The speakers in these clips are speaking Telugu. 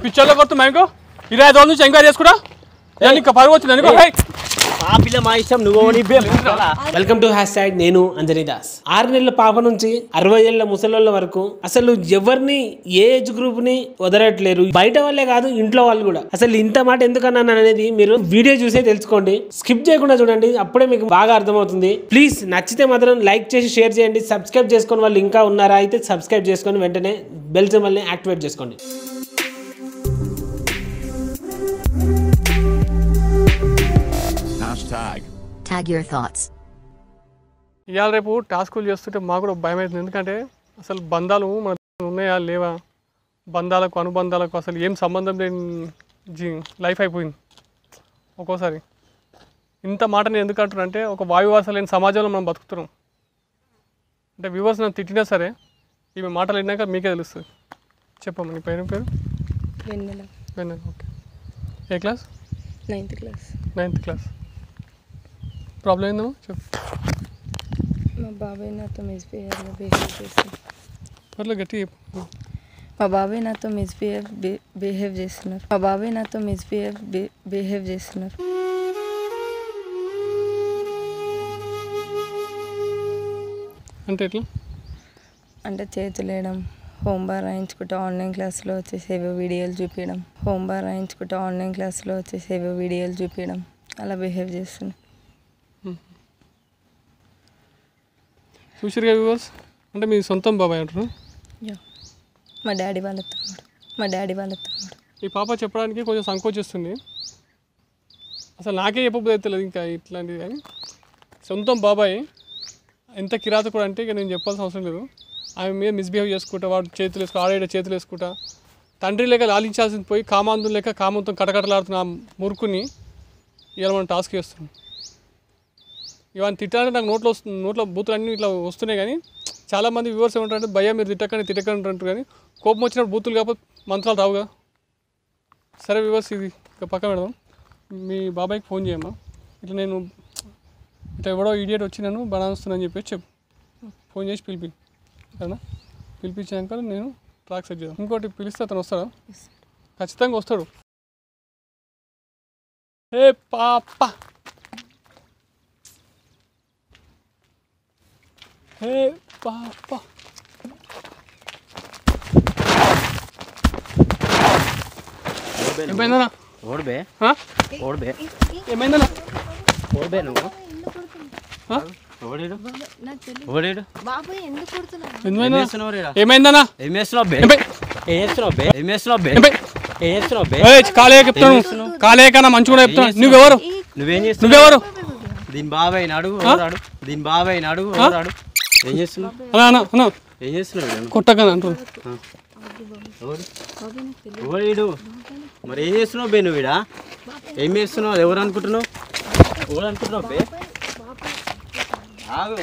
పిక్చర్లో కొత్త మైకో 25 నుంచి ఎంక్వైరీ చేసుకుంటా పరుగు వచ్చింది. Welcome to #. నేను అంజనీ దాస్. 6 నెలల పాప నుంచి 60 ఏళ్ల ముసలోళ్ళ వరకు అసలు ఎవరిని ఏ ఏజ్ గ్రూప్ ని వదలట్లేరు. బయట వాళ్ళే కాదు, ఇంట్లో వాళ్ళు కూడా. అసలు ఇంత మాట ఎందుకన్నాను అనేది మీరు వీడియో చూసే తెలుసుకోండి. స్కిప్ చేయకుండా చూడండి, అప్పుడే మీకు బాగా అర్థమవుతుంది. ప్లీజ్ నచ్చితే మాత్రం లైక్ చేసి షేర్ చేయండి. సబ్స్క్రైబ్ చేసుకుని వాళ్ళు ఇంకా ఉన్నారా అయితే సబ్స్క్రైబ్ చేసుకొని వెంటనే బెల్ సింబల్ ని యాక్టివేట్ చేసుకోండి. Tag your thoughts. ఇవాళ రేపు టాస్కులు చేస్తుంటే మాకు కూడా భయం అవుతుంది. ఎందుకంటే అసలు బంధాలు మన ఉన్నాయా లేవా, బంధాలకు అనుబంధాలకు అసలు ఏం సంబంధం లేని లైఫ్ అయిపోయింది. ఒక్కోసారి ఇంత మాట నేను ఎందుకు అంటున్నానంటే, ఒక వాయువాస లేని సమాజంలో మనం బతుకుతున్నాం. అంటే వ్యూవర్స్ నన్ను తిట్టినా సరే ఇవి మాటలు విన్నాక మీకే తెలుస్తుంది. చెప్పమ్మా, నీ పేరు వెన్నెల. ఓకే, ఏ క్లాస్? 9th class. ప్రాబ్లం ఏందో చెప్పు. మా బాబాయ్ నాతో బిహేవ్ చేస్తున్నారు. పర్లేదు గట్టి చెప్పు. మా బాబాయ్ నాతో బిహేవ్ చేస్తున్నారు. అంటే ఎట్లా? అంటే చేతులు వేయడం, హోంవర్క్ రాయించుకుంటూ ఆన్లైన్ క్లాస్లో వచ్చేసి ఏవో వీడియోలు చూపించడం అలా బిహేవ్ చేస్తున్నారు. చూసిరుగా వ్యూవర్స్, అంటే మీ సొంతం బాబాయ్ అంటారు? మా డాడీ వాళ్ళ తమ్ముడు. ఈ పాప చెప్పడానికి కొంచెం సంకోచిస్తుంది. అసలు నాకే చెప్పబోదు అవుతలేదు ఇంకా ఇట్లాంటిది. కానీ సొంతం బాబాయ్ ఎంత కిరాతకుడు అంటే ఇక నేను చెప్పాల్సిన అవసరం లేదు. ఆమె మీద మిస్బిహేవ్ చేసుకుంటా, వాడు చేతులు వేసుకుంటా, ఆడేట చేతులు వేసుకుంటా, తండ్రి లేక లాలించాల్సింది పోయి కామాంధులు లేక కామంతో కటకటలాడుతున్న ఆ మురుకుని ఇలా మనం టాస్క్ చేస్తున్నాం. ఇవన్నీ తిట్టాలంటే నాకు నోట్లో బూతులు అన్నీ ఇట్లా వస్తున్నాయి. కానీ చాలామంది వ్యూవర్స్ ఏమంటారంటే, భయ్యా మీరు తిట్టకండి అంటారు. కానీ కోపం వచ్చినప్పుడు బూతులు కాకపోతే మంత్రాలు రావుగా. సరే వ్యూవర్స్, ఇది ఇక పక్కన పెడదాం. మీ బాబాయ్కి ఫోన్ చేయమ్మా. ఇట్లా నేను ఇట్లా ఎవడో ఈడియట్ వచ్చి నన్ను బనాస్తున్నాను చెప్పేసి చెప్పు. ఫోన్ చేసి సరేనా? పిలిపించాక నేను ట్రాక్ సెట్ చేద్దాం. ఇంకోటి పిలిస్తే అతను వస్తాడా? ఖచ్చితంగా వస్తాడు. ఏ పాప, హే పాప, ఏమైందన్నా? ఏమైందన్నా? ఏమైందన్నా? కాలే చెప్తాను, కాలే కన్నా మంచిగా చెప్తాను. నువ్వెవరు? దీని బాబాయ్ అడుగు. ఏం చేస్తున్నావు? కొట్టకనా అంటారు. మరి ఏం చేస్తున్నావు బే? నువ్వు ఈడ ఏం చేస్తున్నావు? ఎవరు అనుకుంటున్నావు? బే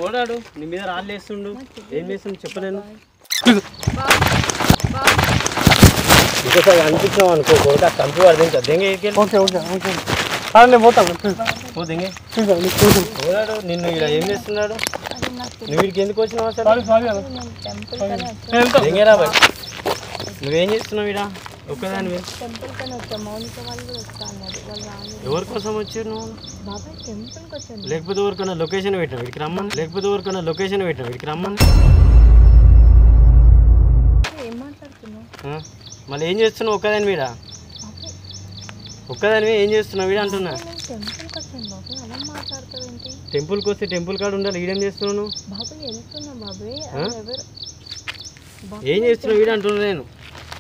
ఓడాడు, నీ మీద రాళ్ళు వేస్తుండు. ఏం చేస్తుండు చెప్పలేను. ఇంకోసారి అనిపించినావు అనుకో, కొడుకు కంపు పడుతుంది. ఓడాడు నిన్ను ఇలా ఏం చేస్తున్నాడు? నువ్వు వీడికి ఎందుకు వచ్చినావు అసలు? దెంగేరా బాయ్, నువ్వేం చేస్తున్నావు ఈడ ఒక్కదానివే? ఎవరి కోసం వచ్చారు నువ్వు? లేకపోతే ఎవరికైనా లొకేషన్ పెట్టినా వీడికి రమ్మని? మళ్ళీ ఏం చేస్తున్నావు ఒక్కదాని వీడ? ఒక్కదానివే ఏం చేస్తున్నావు వీడ అంటున్నా? టెంపుల్కి వస్తే టెంపుల్ కాడ ఉండాలి. ఈడేం చేస్తున్నావు నువ్వు? ఏం చేస్తున్నావు వీడ అంటున్నా నేను.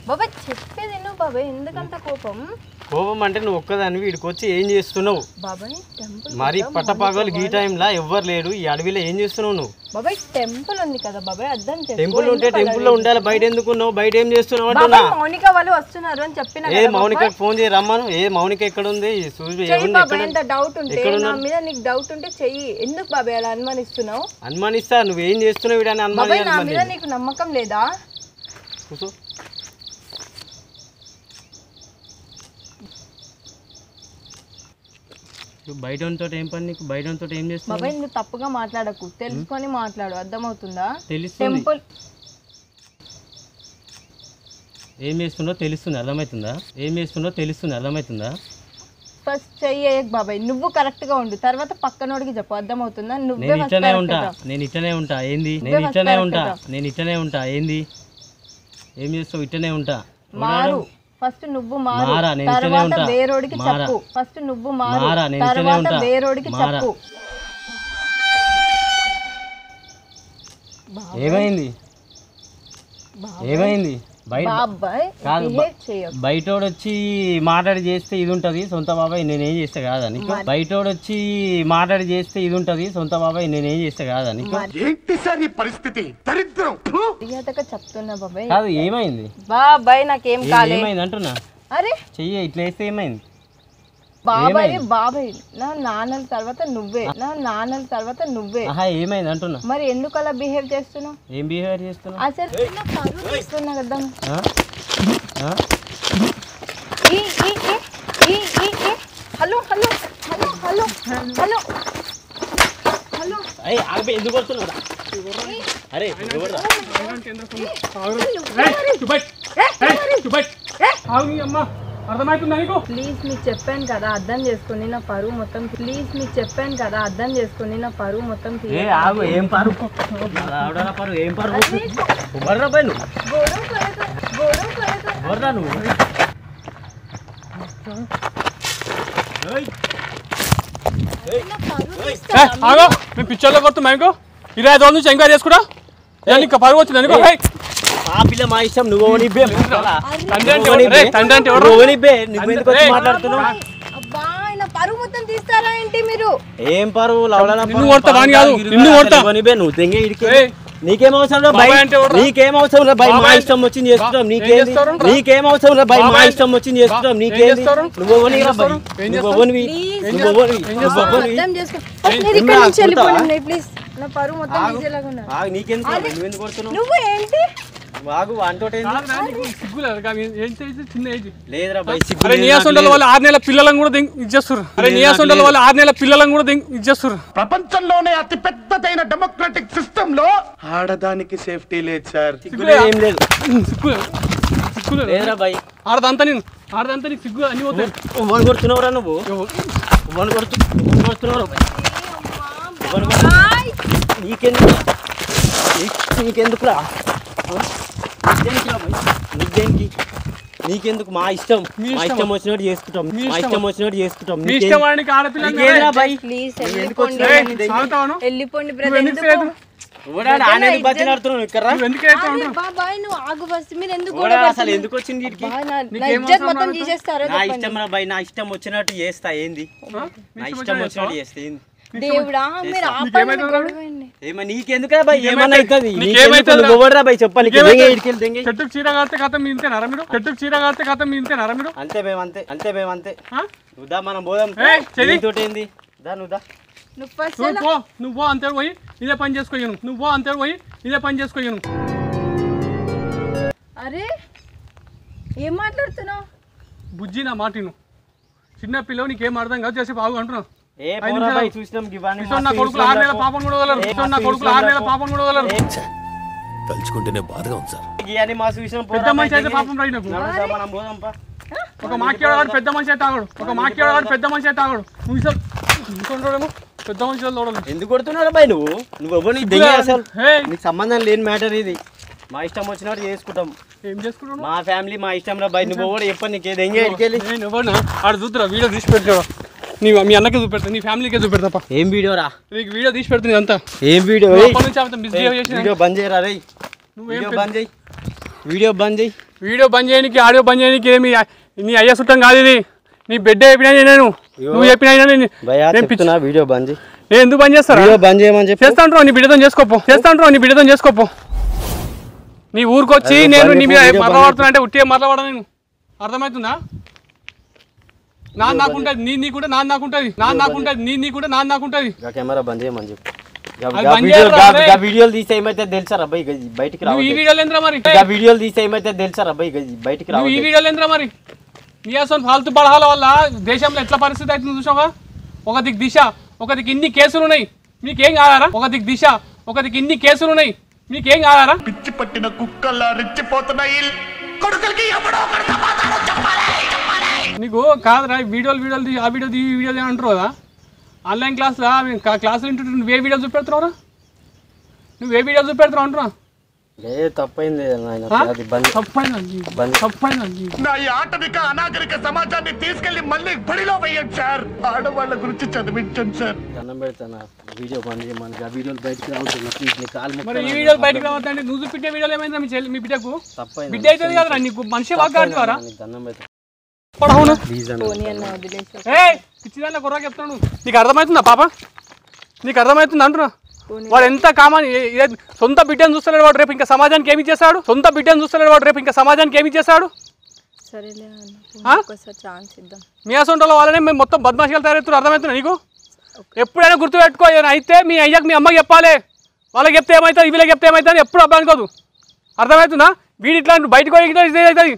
బాబాయ్ చెప్పేది బాబాయ్, ఎందుకంత కోపం అంటే నువ్వు ఒక్కదాన్ని వీడికి వచ్చి ఏం చేస్తున్నావు? బాబాయ్ మరి పట్టపగలు ఈ టైంలో ఎవ్వరు లేడు ఈ అడవిలో, ఏం చేస్తున్నావు నువ్వు? బాబాయ్ టెంపుల్ ఉంది కదా బాబాయ్, అర్థం చేసుకో. టెంపుల్ ఉంటే టెంపుల్లో ఉండాలి, బయట ఎందుకున్నావు? బయట ఏం చేస్తున్నావు అంటున్నా? మౌనిక వాళ్ళు వస్తున్నారు అని చెప్పిన. ఏ మౌనికకి ఫోన్ చేయి రమ్మను. ఏ మౌనిక ఎక్కడ ఉంది? డౌట్ ఉంటే నా మీద నీకు డౌట్ ఉంటే చెయ్యి. ఎందుకు బాబాయ్ అలా అనుమానిస్తున్నావు? అనుమానిస్తా, నువ్వేం చేస్తున్నావు వీడని అనుమానిస్తా. నా మీద నీకు నమ్మకం లేదా? కూర్చో. బయటతో ఏం పని నీకు? బయటతో ఏం చేస్తున్నావు? బాబాయ్ నువ్వు తప్పుగా మాట్లాడకు, తెలుసుకొని మాట్లాడు, అర్థమవుతుందా? తెలుస్తుంది. టెంపుల్ ఏం చేస్తుందో తెలుస్తుంది, అర్థమవుతుందా? ఏం చేస్తుందో తెలుస్తుంది, అర్థమవుతుందా? ఫస్ట్ చెయ్యి బాబాయ్, నువ్వు కరెక్ట్ గా ఉండు, తర్వాత పక్కనోడికి చెప్పు, అర్థమవుతుందా? నువ్వే నేను first ఇట్లనే correct ఉంటా, గా. నేను ఇట్లనే ఉంటా. ఏంది? నువ్వే నేను first ఇట్లనే correct ఉంటా, గా. నేను ఇట్లనే ఉంటా. ఏంది? ఏం చేస్తావు? ఇట్లనే ఉంటా. మారు, ఫస్ట్ నువ్వు మారు, మారా, నేను ఇట్లనే తర్వాత ఉంటా. వేరోడికి మారా. చెప్పు. ఫస్ట్ నువ్వు మారు, మారా, నేను ఇట్లనే తర్వాత ఉంటా. వేరోడికి మారా. చెప్పు. ఏమైంది? ఏమైంది? బయట బాబాయ్ కాదు, బిహేవ్ చేయకు. బయటోడు వచ్చి మాట్లాడి చేస్తే ఇది ఉంటుంది, సొంత బాబాయ్ నేనేం చేస్తే కాదా నీకు? బయటోడు వచ్చి మాట్లాడి చేస్తే ఇది ఉంటుంది, సొంత బాబాయ్ నేనేం చేస్తే కాదా నీకు? ఏంటి సార్ ఈ పరిస్థితి? దరిద్రం. మర్యాదగా చెప్తున్నా బాబాయ్. కాదు, ఏమైంది? బాబాయ్ నాకేం కాలే. ఏమైంది అంటున్నా? అరే చెయ్యి ఇట్లా వేస్తే ఏమైంది? బాబాయ్ బాబాయ్ నా నాన్నల తర్వాత నువ్వే, నా నాన్నల తర్వాత నువ్వే. ఆహా, ఏమైంది అంటున్నా? మరి ఎందుకు అలా బిహేవ్ చేస్తున్నావు? ఏం బిహేవియర్ చేస్తున్నావు? అసలు నా పరువు తీస్తున్నా కదా. ఆ? ఆ? ఈ ఈ ఈ ఈ ఈ hello hello hello hello hello hello. అరే ఆగిపోయి ఎందుకు వస్తున్నావు? అరే ఎవరురా? అర్థమవుతుందా నీకు? ప్లీజ్ మీకు చెప్పాను కదా అర్థం చేసుకుని నా పరువు మొత్తం. ప్లీజ్ మీకు చెప్పాను కదా అర్థం చేసుకుని నా పరువు మొత్తం. ఏ ఆగు, ఏం పరువు? ఆవిడరా పరువు, ఏం పరువు? ఎవర్రా పోయి నువ్వు? గొడవ పడకు, గొడవ పడకు. ఎవర్రా నువ్వు? ఏయ్, నా పరువు తీస్తావా? ఆగో, మేము పిక్చర్లో కొడుతున్నాం అనుకో, 25 రోజుల నుంచి ఎంక్వైరీ చేసుకుంటా. నీకు పరువు వచ్చింది అనుకో. ఆ పిల్ల మా ఇష్టం, నువ్వు ఓనిబ్బే. తండ్రి అంటే ఎవరు? రే, తండ్రి అంటే ఎవరు? ఓనిబ్బే, నువ్వు ఎందుకు వచ్చి మాట్లాడుతున్నావు? అబ్బా నా పరువు మొత్తం తీస్తారా ఏంటి మీరు? ఏం పరువు? లవడన నిన్ను కొడతా, వాడిని కాదు, నిన్ను కొడతా. ఓనిబ్బే, నువ్వు తెంగే ఇడికి. ఏయ్, నీకేం అవసరం రా బై? బాబాయ్ అంటే ఎవరు? నీకేం అవసరం రా బై? మా బాబాయ్ ఇష్టం వచ్చింది చేసుకుంటాం. ఏం నీకేం చేస్తారు? నీకేం అవసరం రా బై? మా బాబాయ్ ఇష్టం వచ్చింది చేసుకుంటాం. ఏం నీకేం చేస్తారు? నువ్వు ఓనివి రా బై? ఏం నువ్వు చేస్తారు? ఓనివి, ప్లీజ్ నువ్వు ఓనివి, నువ్వు ఓనివి. అర్థం చేసుకో. మీరు ఇక్కడ నుంచి వెళ్ళిపోండి ప్లీజ్. నా పరువు మొత్తం తీసేలాగా ఉన్నారు. ఆగు, నీకెందుకు రా బై? నువ్వెందుకు కొడుతున్నావు? నువ్వు ఏంటి? ఆగు, అంటోటే సిగ్గులేదు కానీ ఏం చేసి చిన్న ఏజ్. లేదురా బై, సిగ్గు అరే లేదు, నియాసొండల వాళ్ళు 6 నెలల పిల్లలను కూడా ఇచ్చేస్తారు. అరే నియాసొండల వాళ్ళు 6 నెలల పిల్లలను కూడా ఇచ్చేస్తారు. ప్రపంచంలోనే అతి పెద్దదైన డెమోక్రటిక్ సిస్టమ్ లో ఆడదానికి సేఫ్టీ లేదు సార్. సిగ్గు లేదు, ఏం లేదు. సిగ్గులేదు లేదురా బై. ఆడదంతా నీకు సిగ్గు అన్ని పోతాయి. ఉవ్వని కొడుతున్నావురా నువ్వు? ఉవ్వని కొడుతున్నావురా బై? నీకెందుకు? నీకెందుకురా? నీకేంటి? నీకెందుకు? మా ఇష్టం, మా ఇష్టం వచ్చినట్టు చేసుకుంటాం. మా ఇష్టం వచ్చినట్టు చేసుకుంటాం. మీ ఇష్టం వాడికి ఆడపిల్ల నీకేంద్రా బై? ప్లీజ్ ఎందుకు వెళ్ళిపోండి. సాగుతాను వెళ్ళిపోండి నువ్వు బ్రదర్. ఎందుకు ఎందుకు? లేదు? ఓడాడు ఆనేది బతిలాడుతున్నావు ఇక్కడ. నువ్వు ఎందుకు అయితే అరే బాబాయ్ నువ్వు ఆగు ఫస్ట్. మీరు ఎందుకు ఓడా గొడవ అసలు ఎందుకు వచ్చింది వీడికి? పడుతున్నారు? నా నీకేం ఇజ్జత్ అవసరం మొత్తం నాకు? తీసేస్తారో నా చెప్పండి. ఇష్టం రా బై, నా ఇష్టం వచ్చినట్టు చేస్తా. ఏంది? నా ఇష్టం వచ్చినట్టు చేస్తా. ఏంది? దేవుడా మీరు ఆపండి గొడవండి. ఏమన్నా నీకెందుకురా బై? ఏమన్నా అవుతుంది? నీకేమైతుంది? నువ్వు ఎవడురా బై చెప్పాలి? చెట్టుకు చీర కాస్తే కథ మీ ఇంతేనారా మీరు? చెట్టుకు చీర కాస్తే కథ మీ ఇంతేనారా మీరు? అంతే మేము అంతే, అంతే మేము అంతే. ఆ? నువ్వు దా, మనం పోదాం. ఏయ్, చెయ్యి. తోటి ఏంది? దా నువ్వు దా. నువ్వు ఫస్ట్ నువ్వు పో అంతే పోయి ఇదే పని చేసుకోను. నువ్వు అంతే పోయి ఇదే పని చేసుకోను. అరే ఏం మాట్లాడుతున్నావు? బుజ్జి నా మాటిను. చిన్న పిల్లవు నీకేం అర్థం కాదు చేసి బాగు అంటున్నావు. ఏ పోరా బై, చూసినాం ఇవన్నీ. నా కొడుకులు 6 నెలల పాపం కూడా వదలరు. నా కొడుకులు 6 నెలల పాపం కూడా వదలరు. తలుచుకుంటేనే బాధగా ఉంది సార్. ఇవన్నీ మా చూసినాం. పెద్ద మనిషి అయితే పాపం రైట్ నాకు. మనం పోదాం పా. ఒక మాకేవాడు పెద్ద మనిషి అయితే ఆగడు. ఒక మాకేవాడు పెద్ద మనిషి అయితే ఆగడు. నువ్వు ఇసలు ఇంకొండేమో పెద్ద మనిషి చూడలేదు. ఎందుకు కొడుతున్నాడు బై నువ్వు? నువ్వు ఎవరు? నీకు దెంగే అసలు. నీకు సంబంధం లేని మ్యాటర్ ఇది. మా ఇష్టం వచ్చినట్టు చేసుకుంటాం. ఏం చేసుకుంటావు? మా ఫ్యామిలీ మా ఇష్టం రా బై. నువ్వు ఎవరు చెప్పండి? నీకు దెంగే ఇడికెళ్ళి. నేను ఎవరినా ఆడ చూద్దురా వీడియో తీసి పెడతావా? మీ అన్నకే చూపెడతా, నీ ఫ్యామిలీకే చూపెడతా. ఏం వీడియో రా? నీకు వీడియో తీసి పెడుతుంది అంతా. ఏం వీడియో? అప్పటి నుంచి అంత మిస్బిహేవ్ చేసిన. వీడియో బంద్ చేయరా రే? వీడియో బంద్ చేయి. వీడియో బంద్ చేయి. వీడియో బంద్ చేయడానికి ఆడియో బంద్ చేయడానికి ఏమి నీ అయ్యా సుట్టం కాదు ఇది. నీ బిడ్డ చెప్పినా నేను, నువ్వు చెప్పినా నేను. భయ్యా చెప్తున్నా, వీడియో బంద్ చేయి. ఎందుకు బంద్ చేస్తారా? వీడియో బంద్ చేయమని చెప్పి. చేస్తాంటావు, నీ బిడ్డతో చేసుకోపో. నీ బిడ్డతో చేసుకోపో. నీ ఊరికొచ్చి నేను నీ మీద మరలబడుతున్నా అంటే ఉట్టిగా మరలబడ. నేను అర్థమవుతుందా? నాకుంటది నీ కూడా నాకుంటది. నీ కూడా నాకుంటది. కెమెరా బంద్ చేయమని చెప్పి. వీడియోలు తీస్తే ఏమైతే తెలుసారా బై? బయటికి రా. ఈ వీడియోలు ఏంద్రా మరి? వీడియోలు తీస్తే ఏమైతే తెలుసారా బై? బయటికి రా. ఈ వీడియోలు ఏంద్రా మరి? నీ అసలు ఫాల్తు పడహాల వల్ల దేశంలో ఎట్లా పరిస్థితి అవుతుంది చూసావా? ఒక దిక్కు దిశ, ఒక దిక్కు ఇన్ని కేసులు ఉన్నాయి, మీకేం కాదారా? ఒక దిక్కు దిశ, ఒక దిక్కు ఇన్ని కేసులు ఉన్నాయి, మీకేం కాదారా? పిచ్చి పట్టిన కుక్కల్లా రెచ్చిపోతున్నాయి కొడుకులకి ఎవడో ఒకడు సమాధానం చెప్పాలి. నీకు కాదురా వీడియోలు ఆ వీడియో ఈ వీడియో అంటారు కదా, ఆన్లైన్ క్లాస్లో క్లాసులు వింటుంటే నువ్వే వీడియోలు చూపెడుతున్నావురా? నువ్వే వీడియోలు చూపెడుతున్నావు అంటున్నా? తప్పైంది నా ఈ ఆటవిక అనాగరిక సమాజాన్ని తీసుకెళ్లి మళ్ళీ బడిలో వేయండి సార్. ఆడవాళ్ళ గురించి చదివించండి సార్. దండం పెడతాను వీడియో బంద్ చేయమని. ఆ వీడియోలు బయటకు రావుతున్నా. మరి ఈ వీడియోలు బయటకు రావద్దండి. నువ్వు చూపించే వీడియోలు ఏమైందా మీ బిడ్డకు? బిడ్డ అవుతుంది కదా, నీకు మనిషి వాగ్గాడుతారా? దండం పెడతాను. పిచ్చిదాన్ని కుర్రా చెప్తాను. నీకు అర్థమవుతుందా పాప? నీకు అర్థమవుతుందా అంటున్నా? వాడు ఎంత కామన్, సొంత బిడ్డను చూస్తలేడు వాడు, రేపు ఇంకా సమాజానికి ఏమి చేస్తాడు? సొంత బిడ్డను చూస్తలేడు వాడు, రేపు ఇంకా సమాజానికి ఏమి చేస్తాడు? మీ అసొంటలో వాళ్ళనే మేము మొత్తం బద్మాషిగా తయారవుతున్నారు. అర్థమవుతున్నా నీకు? ఎప్పుడైనా గుర్తుపెట్టుకో, అయితే మీ అయ్యాక మీ అమ్మకి చెప్పాలి. వాళ్ళకి చెప్తే ఏమవుతుంది, వీళ్ళకి చెప్తే ఏమవుతుంది ఎప్పుడు అబ్బాయి అనుకోదు. అర్థమవుతుందా? వీడి ఇట్లా బయటకు అవుతుంది.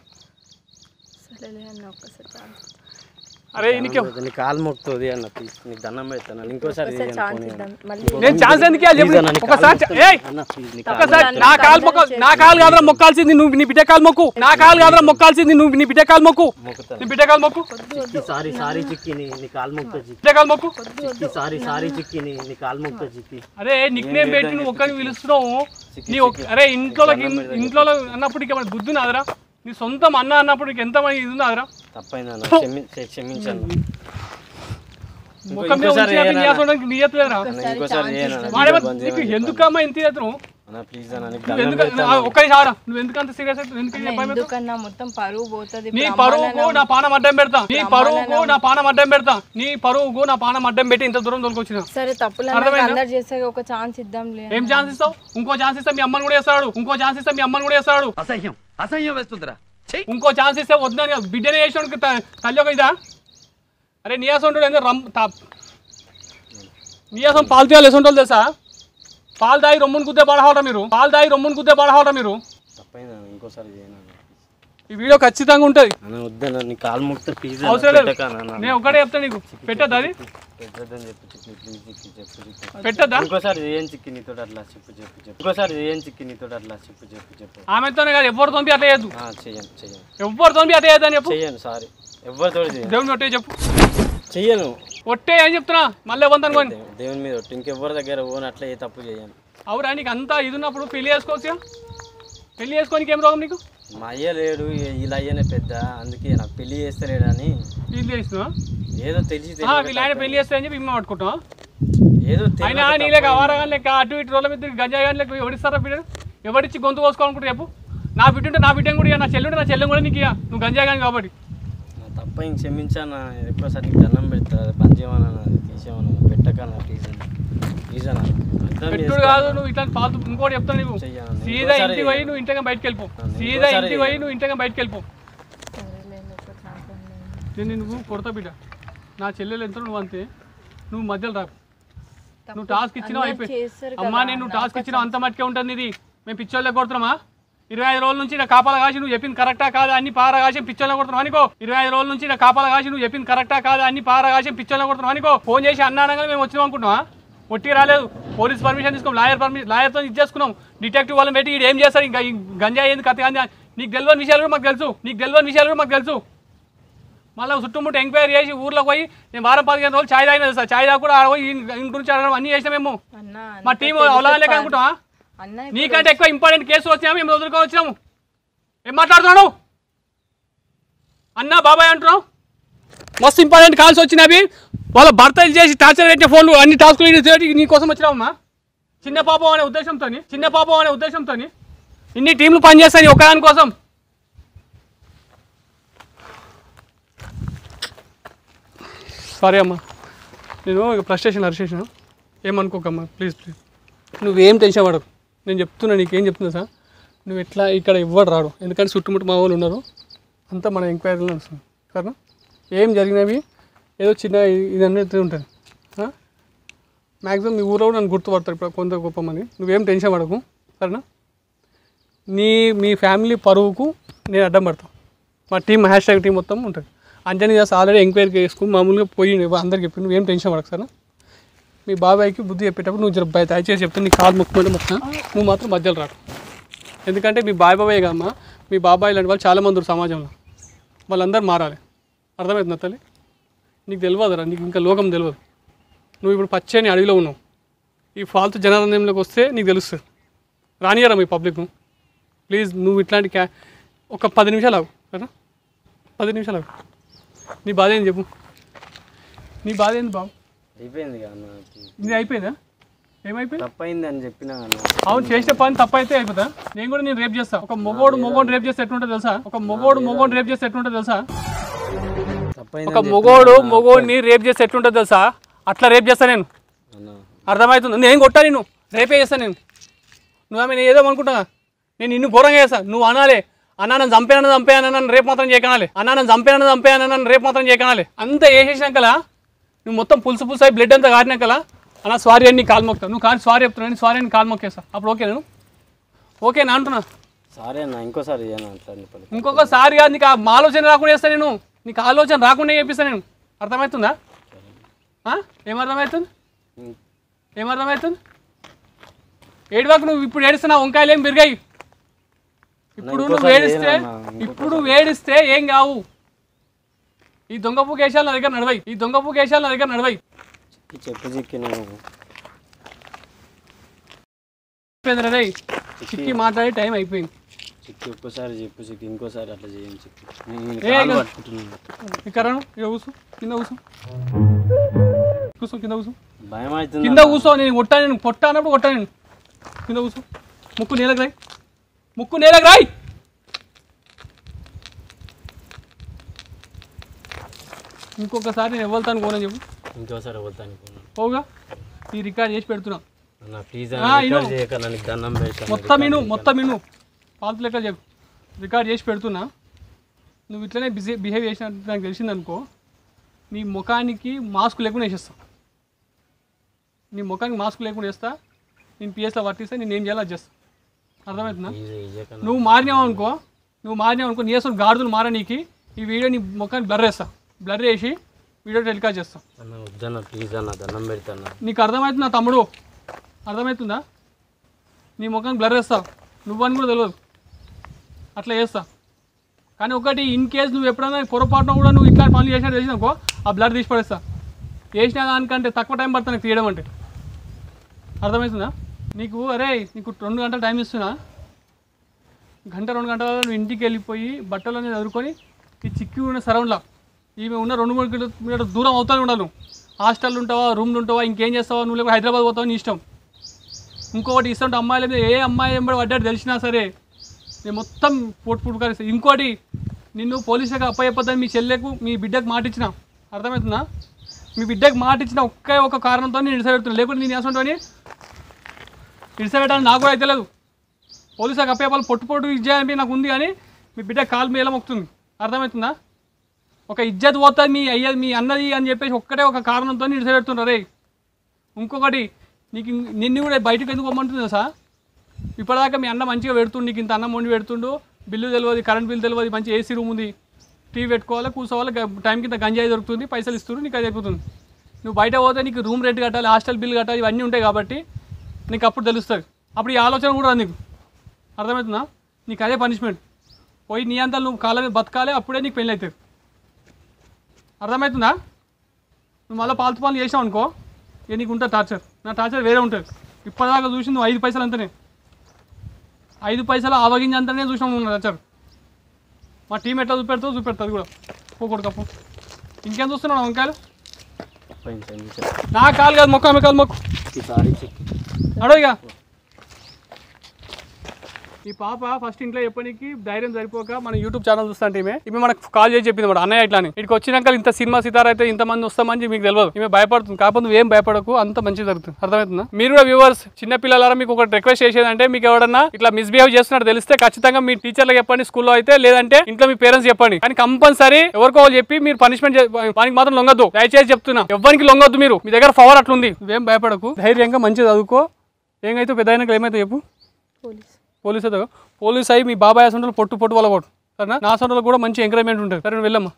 అరే నీ కాలు మొక్కుతుంది అన్న, నీకు దండం పెడతాను. ఇంకోసారి నేను ఛాన్స్ ఎందుకు ఒకసారి నా కాలు కాదురా మొక్కాల్సింది, నువ్వు నీ బిడ్డ కాలు మొక్కు. నా కాలు కాదురా మొక్కాల్సింది, నువ్వు నీ బిడ్డ కాలు మొక్కు. నీ బిడ్డ కాలు మొక్కు. సారీ చిక్కి నీ కాలు మొక్కు. బిడ్డ కాలు మొక్కు. సారీ చిక్కి నీ కాలు మొక్కు చిక్కి. అరే నిక్ నేమ్ పెట్టి నువ్వు ఒక్కరిని పిలుస్తున్నావు. నీ అరే ఇంట్లో అన్నప్పుడు ఇక బుద్ధి నాదరా? నీ సొంతం అన్న అన్నప్పుడు నీకు ఎంత ఇది ఉన్నాదరా? తప్పైందన్న, క్షమించండి. ఎందుకమ్మా ఇంత చేస్తున్నావు? నువ్వు ఎందుకంత సీరియస్ అవుతుంది? నీ పరువుకు నా పానం అడ్డం పెడతా. నీ పరువుకు నా పానం అడ్డం పెడతా. నీ పరువుకు నా పానం అడ్డం పెట్టి ఇంత దూరం తోలుకొచ్చిన. సరే తప్పులు ఒక ఛాన్స్ ఇద్దాం. ఏం ఛాన్స్ ఇస్తావు? ఇంకో ఛాన్స్ ఇస్తా మీ అమ్మని కూడా చేస్తాడు. ఇంకో ఛాన్స్ ఇస్తా మీ అమ్మని కూడా చేస్తాడు. అసహ్యం వేస్తుందిరా. ఇంకో ఛాన్స్ ఇస్తే వద్దని బిడ్డనే చేసాడు తల్లి ఒక ఇదా? అరే నీయాసం నీయాసం పాలు తీయాలి వేసుంటారు తెలుసా? పాలు తాగి రొమ్ముని గుద్దే పడహావట మీరు. ఇంకోసారి ఈ వీడియో ఖచ్చితంగా ఉంటుంది. అవసరం లేదు, నేను ఒకటే చెప్తా నీకు. పెట్టద్దా అది? పెట్టద్దా? ఆమెతోనే కాదు, ఎవరితో అట్లా చేయద్దు. ఎవరితో అట్లా చేయద్దని చెప్పు. దేవుని ఒట్టే చెప్పు. చెయ్యను ఒట్టే అని చెప్తున్నా. మళ్ళీ ఇవ్వంత అనుకోండి. దేవుని మీద ఒట్టి ఇంకెవరి దగ్గర ఓన్ అట్లా ఏ తప్పు చేయను. అవురా? నీకు అంతా ఇది ఉన్నప్పుడు పెళ్లి చేసుకోవచ్చు. పెళ్లి చేసుకోనికి ఏం రోగం నీకు? మా అయ్య లేడు, ఇలా అయ్యనే పెద్ద, అందుకే నాకు పెళ్లి చేస్తలేడు అని పెళ్లి చేస్తున్నా. ఏదో తెలిసి వీళ్ళు ఆయన పెళ్లి చేస్తారని చెప్పి మేము పట్టుకుంటాం. ఏదో అయినా నీళ్ళకి అవారగా లెక్క అటు ఇటు రోజుల మీద గంజాయి కానీ లెక్క ఎవరిస్తారా బిడ్డ? ఎవరిచ్చి గొంతు కోసుకోవాలనుకుంటే చెప్పు. నా బిడ్డ ఉంటే నా బిడ్డను కూడా, నా చెల్లి ఉంటే నా చెల్లెం కూడా నీకు ఇక. నువ్వు గంజాయి కానీ కాబట్టి తప్ప ఇంక క్షమించానా. ఎక్కువసారి నీకు దండం పెడతా, బంద్ చేయమన్నా, తీసేమన్నా, పెట్టకన్నా ప్లీజ్ అన్న. పెట్టుడు కాదు, నువ్వు ఇట్లా పాలు. ఇంకోటి చెప్తాను నీకు, సీదా ఇంటికి పోయి నువ్వు ఇంటిగా బయటకు వెళ్ళిపో. సీదా ఇంటికి పోయి నువ్వు ఇంటిగా బయటకు వెళ్ళిపో. నేను నువ్వు కొడతా బిడ్డ. నా చెల్లెలు ఎంత నువ్వు అంతే, నువ్వు మధ్యలో రాకు. నువ్వు టాస్క్ ఇచ్చినావు అయిపోయి. అమ్మా నేను టాస్క్ ఇచ్చినావు అంత మట్టుకే ఉంటుంది. ఇది మేము పిచ్చోళ్ళే కొడుతున్నామా? 25 రోజుల నుంచి నా కాపాల కాసి నువ్వు చెప్పింది కరెక్టా కాదా అన్ని పారగాసి పిచ్చోళ్ళే కొడుతున్నావు అనుకో. 25 రోజుల నుంచి నా కాపాల కాసి నువ్వు చెప్పింది కరెక్టా కాదా అన్ని పారగాసి పిచ్చోళ్ళే కొడుతున్నావు అనుకో. ఫోన్ చేసి అన్నానగా మేము వచ్చినాం అనుకుంటున్నావా? ఒట్టి రాలేదు. పోలీస్ పర్మిషన్ తీసుకున్నాం, లాయర్తో ఇది చేసుకున్నాం. డిటెక్టివ్ వాళ్ళని పెట్టి ఇది ఏం చేస్తారు? ఇంకా ఈ గంజాయి ఏంది కథ? గంజా నీకు తెలియని విషయాలు కూడా మాకు తెలుసు. మళ్ళీ చుట్టుముట్టు ఎంక్వైరీ చేసి ఊర్లోకి పోయి నేను వారం 15 రోజులు ఛాయ్ తాగినా సార్. ఛాయ్ తాగి కూడా పోయి ఇంటి గురించి అడగడం అన్నీ చేసినా మేము. మా టీం అవలాలేక అనుకుంటావా? నీకంటే ఎక్కువ ఇంపార్టెంట్ కేసులు వచ్చినా మేము వదులుకొని వచ్చినాము. ఏం మాట్లాడుతున్నావు? అన్నా బాబాయ్ అంటున్నావు. మస్తు ఇంపార్టెంట్ కాల్స్ వచ్చినవి. వాళ్ళ భర్తలు చేసి టార్చర్ పెట్టే ఫోన్లు అన్ని టాస్కులు నీకోసం వచ్చినావమ్మా. చిన్న పాపం అనే ఉద్దేశంతో ఇన్ని టీంలు పనిచేస్తాయి ఒకదాని కోసం. సారీ అమ్మా, నేను ఫ్రస్ట్రేషన్ ఏమనుకోకమ్మా ప్లీజ్. నువ్వేం టెన్షన్ పడకు. నేను చెప్తున్నా, నీకేం చెప్తున్నా సార్, నువ్వు ఎట్లా ఇక్కడ ఇవ్వడు రాడు. ఎందుకంటే చుట్టుముట్టు మా వాళ్ళు ఉన్నారు, అంతా మన ఎంక్వైరీలో నడుస్తుంది. సరేనా? ఏం జరిగినవి ఏదో చిన్న ఇది అనేది ఉంటుంది. మ్యాక్సిమం మీ ఊళ్ళో నన్ను గుర్తుపడతారు ఇప్పుడు కొంత గొప్ప మంది. నువ్వేం టెన్షన్ పడకు. సరేనా? మీ ఫ్యామిలీ పరువుకు నేను అడ్డం పడతాను. మా టీం #టీం మొత్తం ఉంటుంది. అంజనీ దాస్ ఆల్రెడీ ఎంక్వైరీ చేసుకుని మామూలుగా పోయి అందరికి చెప్పి నువ్వేం టెన్షన్ పడకు సార్. మీ బాబాయ్కి బుద్ధి చెప్పేటప్పుడు నువ్వు దయచేసి చెప్తాను, నీ కాలు మొక్కుమంటే మొత్తం నువ్వు మాత్రం మధ్యలో రాకు. ఎందుకంటే మీ బాబాయ్ కదమ్మా, మీ బాబాయ్ లాంటి వాళ్ళు చాలామంది ఉన్నారు సమాజంలో, వాళ్ళందరూ మారాలి. అర్థమవుతుందా తల్లి? నీకు తెలియదురా, నీకు ఇంకా లోకం తెలియదు. నువ్వు ఇప్పుడు పచ్చని అడవిలో ఉన్నావు. ఈ ఫాల్తు జనారంజంలోకి వస్తే నీకు తెలుస్తుంది. రానియరా మీ పబ్లిక్ ప్లీజ్. నువ్వు ఇట్లాంటి ఒక 10 నిమిషాలు ఆగు కదా, 10 నిమిషాలు ఆగు. నీ బాధ ఏంది చెప్పు, నీ బాధ ఏంది బాబు? అయిపోయింది ఇది అయిపోయిందా? ఏమైపోయింది? తప్పైంది అని చెప్పిన. అవును, చేసిన పని తప్పైతే అయిపోతా. నేను రేప్ చేస్తా. ఒక మొగోడు రేప్ చేస్తే ఎట్లుంటుంది తెలుసా? ఒక మొగోడు రేప్ చేస్తే ఎట్లుంటుంది తెలుసా? ఒక మొగోడిని రేప్ చేస్తే ఎట్లుంటుంది తెలుసా? అట్లా రేప్ చేస్తా నేను. అర్థమవుతుంది? నేను కొట్టా, నేను రేపే చేస్తాను. నువ్వు ఏదో అనుకుంటా, నేను ఇన్ని ఘోరంగా చేస్తా. నువ్వు అనాలి, అన్నా నన్ను చంపానని రేపు మాత్రం చేయకనాలి, అన్నా నన్ను చంపానని రేపు మాత్రం చేయకనాలి. అంతా వేసేసినాకలా నువ్వు మొత్తం పులుసు అయి బ్లడ్ అంతా కారినాకలా అన్న సారీ అని కాలు మొక్తా. నువ్వు కాదు సారీ చెప్తున్నాను, సారీ అని కాలు మొక్కేస్తా. అప్పుడు ఓకే, నేను ఓకేనా అంటున్నా. సారీ అన్న, ఇంకోసారి ఇంకొకసారి కాదు, నీకు ఆ ఆలోచన రాకుండా చేస్తా నేను. నీకు ఆలోచన రాకుండా చేపిస్తాను నేను. అర్థమవుతుందా? ఏమర్థమవుతుంది? ఏడువాకు నువ్వు ఇప్పుడు ఏడుస్తున్నా, వంకాయలు ఏం పెరిగాయి. ఇప్పుడు నువ్వు ఏడిస్తే ఏం కావు. ఈ దొంగపు కేశాలు నా దగ్గర నడవాయి. చెప్పు చిక్కి మాట్లాడే టైం అయిపోయింది. ఒక్కసారి చెప్పు చిక్కి, ఇంకోసారి అట్లా చేయండి చిక్కి. కూసు కింద కూసు భయం అవుతుంది. కింద కూసో. నేను కొట్టా అన్నప్పుడు కొట్టా. నేను కింద కూసు. ముక్కు నేలకు రాయి. ఇంకొకసారి నేను ఎవరుతాను కోనని చెప్పు. ఇంకోసారి ఎవరుతాను పోగా. ఈ రికార్డ్ చేసి పెడుతున్నా. మొత్తం ఇను పాల్తు లెక్క చెప్పు. రికార్డ్ చేసి పెడుతున్నా. నువ్వు ఇట్లనే బిహేవ్ చేసినట్టు నాకు తెలిసిందనుకో, నీ ముఖానికి మాస్క్ లేకుండా వేసేస్తా. నేను పిఎస్లో వర్తిస్తే నేను ఏం చేయాలో అది చేస్తా. అర్థమవుతుందా? నువ్వు మారినావు అనుకో, నీ అసలు గాడుదులు మారనీకి ఈ వీడియో నీ ముఖానికి బ్లర్ వేసి వీడియో టెలికాస్ట్ చేస్తా. నీకు అర్థమవుతుంది నా తమ్ముడు? అర్థమవుతుందా? నీ ముఖానికి బ్లర్ వేస్తా. నువ్వని కూడా తెలియదు, అట్లా చేస్తా. కానీ ఒకటి, ఇన్ కేసు నువ్వు ఎప్పుడైనా పొరపాటున కూడా నువ్వు ఇట్లా పనులు చేసినట్టు చేసినాకో ఆ బ్లర్ తీసి పడేస్తా. చేసిన దానికంటే తక్కువ టైం పడుతుంది నాకు తీయడం అంటే. అర్థమవుతుందా? నీకు 2 గంటలు టైం ఇస్తున్నా. 1-2 గంటలలో నువ్వు ఇంటికి వెళ్ళిపోయి బట్టలన్నీ చదువుకొని ఈ చిక్కి ఉన్న సరౌండ్లో ఈమె ఉన్న 2-3 కిలోమీటర్ల దూరం అవుతానే ఉండాలి. నువ్వు హాస్టల్ ఉంటావా, రూమ్లు ఉంటావా, ఇంకేం చేస్తావా, నువ్వు లేకపోతే హైదరాబాద్ పోతావా, నీ ఇష్టం. ఇంకొకటి ఇస్తుంటే అమ్మాయిల మీద ఏ అమ్మాయి వెంబడి పడ్డాడు తెలిసినా సరే నేను మొత్తం పుట్టుకరిస్తాను. ఇంకోటి, నిన్ను పోలీసులకు అప్పయ్యపోద్దని మీ చెల్లెకు మీ బిడ్డకు మాట ఇచ్చిన. అర్థమవుతుందా? మీ బిడ్డకు మాట ఇచ్చిన ఒక కారణంతో నేను ఇడిసపెడుతున్నాను. లేకుంటే నేను వేసుకుంటాను ఇడిసపెట్టాలని నాకు కూడా అయితే లేదు. పోలీసులకు అప్పయ్యపాలు పొట్టు ఇచ్చేయాలని నాకు ఉంది, కానీ మీ బిడ్డ కాలు మీద మొక్కుతుంది. అర్థమవుతుందా? ఒక ఇజ్జత్ పోతుంది మీ అన్నది అని చెప్పేసి ఒక్కటే ఒక కారణంతో ఇడిసపెడుతున్నారు. ఇంకొకటి, నిన్ను కూడా బయటకు ఎందుకు పొమ్మంటుంది సార్? ఇప్పటిదాకా మీ అన్న మంచిగా పెడుతుండు, నీకు ఇంత అన్నం వండి పెడుతుండు, బిల్లు తెలియదు, కరెంట్ బిల్లు తెలియదు, మంచి ఏసీ రూమ్ ఉంది, టీవీ పెట్టుకోవాలి, కూర్చోవాలి, టైంకి ఇంత గంజాయి దొరుకుతుంది, పైసలు ఇస్తుంది, నీకు అది ఎక్కుతుంది. నువ్వు బయట పోతే నీకు రూమ్ రెంట్ కట్టాలి, హాస్టల్ బిల్ కట్టాలి, ఇవన్నీ ఉంటాయి కాబట్టి నీకు అప్పుడు తెలుస్తుంది. అప్పుడు ఈ ఆలోచన కూడా రాదు నీకు. అర్థమవుతుందా? నీకు అదే పనిష్మెంట్. పోయి నీ అంతా నువ్వు కాళ్ళ మీద బతకాలి, అప్పుడే నీకు పెళ్ళి అవుతుంది. అర్థమవుతుందా? నువ్వు మళ్ళీ పాల్తు పనులు చేసావు అనుకో, ఇక నీకు ఉంటుంది టార్చర్. నా టార్చర్ వేరే ఉంటుంది. ఇప్పటిదాకా చూసి నువ్వు 5 పైసలు అంతనే, 5 పైసలు ఆవగించి అంతనే చూసినావు నువ్వు టార్చర్. మా టీం ఎట్లా చూపెడుతుంది కూడా. పోకూడదు కప్పు. ఇంకేం చూస్తున్నావు వంకాయలు? నా కాలు కాదు, మొక్క మొక్కు అడో. ఇక ఈ పాప ఫస్ట్ ఇంట్లో చెప్పడానికి ధైర్యం సరిపోక మన యూట్యూబ్ ఛానల్ చూస్తుంటే ఈమె మనకు కాల్ చేసి చెప్పింది మాట, అన్నయ్య ఇట్లా అని. ఇక్కడికి వచ్చినాక ఇంత సినిమా సితార అయితే ఇంతమంది వస్తామని మీకు తెలియదు. ఈమె భయపడుతుంది. కాకపోతే నువ్వు ఏం భయపడకు, అంత మంచిగా జరుగుతుంది. అర్థమవుతుందా? మీరు కూడా వ్యూవర్స్, చిన్న పిల్లలారా మీకు ఒక రిక్వెస్ట్ చేసేదంటే, మీకు ఎవరన్నా ఇట్లా మిస్బిహేవ్ చేస్తున్నట్టు తెలిస్తే ఖచ్చితంగా మీ టీచర్లకు చెప్పండి, స్కూల్లో అయితే, లేదంటే ఇంట్లో మీ పేరెంట్స్ చెప్పండి. కానీ కంపల్సరీ ఎవరికో చెప్పి మీరు పనిష్మెంట్ వానికి మాత్రం లొంగద్దు. దయచేసి చెప్తున్నా, ఎవరికి లొంగొద్దు. మీరు మీ దగ్గర పవర్ అట్లుంది, నువ్వేం భయపడకు, ధైర్యంగా మంచిగా చదువుకో. ఏమైతే పెద్ద అయినాక ఏమైతే చెప్పు. పోలీస్ అయ్యి మీ బాబాయ్ అసలు పొట్టు వాళ్ళ కొట్టు. సరేనా? నా అసలు కూడా మంచి ఎంకరేజ్మెంట్ ఉంటుంది. సరే, నువ్వు వెళ్ళమ్మా.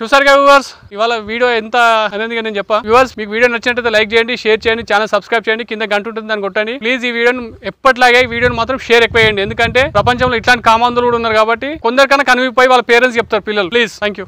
చూసారుగా వ్యూవర్స్, ఇవాళ వీడియో ఎంత అనేది నేను చెప్పా. వ్యూవర్స్, మీకు వీడియో నచ్చినట్లయితే లైక్ చేయండి, షేర్ చేయండి, ఛానల్ సబ్స్క్రైబ్ చేయండి, కింద గంట ఉంటుంది దాన్ని కొట్టండి. ప్లీజ్ ఈ వీడియోని ఎప్పటిలాగే ఈ వీడియోని మాత్రం షేర్ ఎక్కువ చేయండి. ఎందుకంటే ప్రపంచంలో ఇట్లాంటి కామాంధులు కూడా ఉన్నారు కాబట్టి కొందరికన్నా కనిపిపోయి వాళ్ళ పేరెంట్స్ చెప్తారు పిల్లలు. Please, thank you.